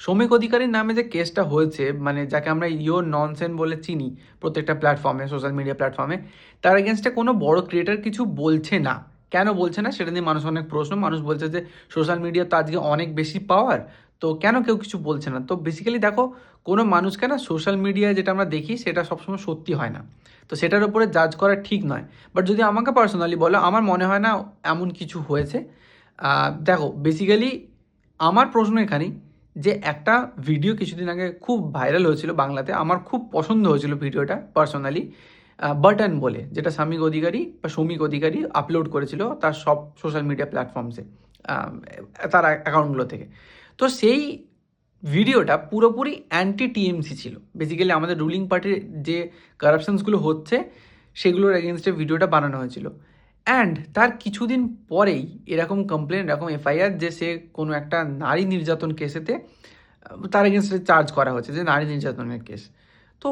শ্রমিক অধিকারীর নামে যে কেসটা হয়েছে, মানে যাকে আমরা ইওর ননসেন বলে চিনি প্রত্যেকটা প্ল্যাটফর্মে, সোশ্যাল মিডিয়া প্ল্যাটফর্মে, তার এগেনস্টে কোনো বড় ক্রিয়েটার কিছু বলছে না। কেন বলছে না সেটা নিয়ে মানুষ অনেক প্রশ্ন। মানুষ বলছে যে সোশ্যাল মিডিয়া তো আজকে অনেক বেশি পাওয়ার, তো কেন কেউ কিছু বলছে না? তো বেসিক্যালি দেখো, কোনো মানুষকে না সোশ্যাল মিডিয়ায় যেটা আমরা দেখি সেটা সবসময় সত্যি হয় না, তো সেটার উপরে জাজ করা ঠিক নয়। বাট যদি আমাকে পার্সোনালি বলো, আমার মনে হয় না এমন কিছু হয়েছে। দেখো বেসিক্যালি আমার প্রশ্ন এখানেই, যে একটা ভিডিও কিছুদিন আগে খুব ভাইরাল হয়েছিল বাংলাতে, আমার খুব পছন্দ হয়েছিল ভিডিওটা পার্সোনালি। বাটন বলে, যেটা শ্রমিক অধিকারী বা শ্রমিক অধিকারী আপলোড করেছিল তার সব সোশ্যাল মিডিয়া প্ল্যাটফর্মসে, তার অ্যাকাউন্টগুলো থেকে। তো সেই ভিডিওটা পুরোপুরি অ্যান্টি টিএমসি ছিল। বেসিক্যালি আমাদের রুলিং পার্টির যে কারাপশনসগুলো হচ্ছে সেগুলোর এগেনস্টে ভিডিওটা বানানো হয়েছিল। অ্যান্ড তার কিছুদিন পরেই এরকম কমপ্লেন, এরকম এফআইআর, যে সে কোনো একটা নারী নির্যাতন কেসেতে তার এগেনস্টে চার্জ করা হচ্ছে, যে নারী নির্যাতনের কেস। তো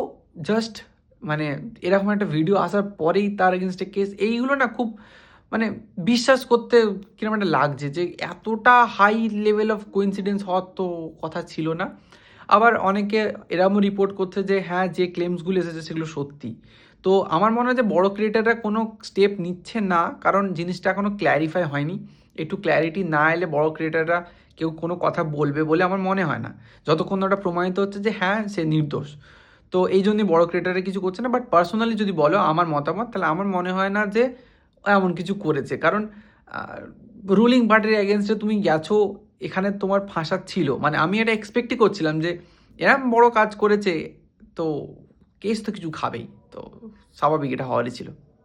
জাস্ট মানে এরকম একটা ভিডিও আসার পরেই তার এগেনস্টে কেস, এইগুলো না খুব মানে বিশ্বাস করতে কিরকম একটা লাগছে, যে এতটা হাই লেভেল অফ কোইন্সিডেন্স হওয়ার তো কথা ছিল না। আবার অনেকে এরকমও রিপোর্ট করছে যে হ্যাঁ, যে ক্লেমসগুলো এসেছে সেগুলো সত্যি। তো আমার মনে হয় যে বড় ক্রিয়েটাররা কোনো স্টেপ নিচ্ছে না, কারণ জিনিসটা এখনও ক্ল্যারিফাই হয়নি। একটু ক্ল্যারিটি না এলে বড় ক্রিয়েটাররা কেউ কোনো কথা বলবে বলে আমার মনে হয় না, যতক্ষণ না ওটা প্রমাণিত হচ্ছে যে হ্যাঁ সে নির্দোষ। তো এই জন্যই বড় ক্রিয়েটারে কিছু করছে না। বাট পার্সোনালি যদি বলো আমার মতামত, তাহলে আমার মনে হয় না যে এমন কিছু করেছে। কারণ রুলিং পার্টির এগেনস্টে তুমি গেছো, এখানে তোমার ফাঁসা ছিল, মানে আমি এটা এক্সপেক্টই করছিলাম যে এরম বড় কাজ করেছে, তো কেস তো কিছু খাবেই, তো স্বাভাবিক এটা হওয়ারই ছিল।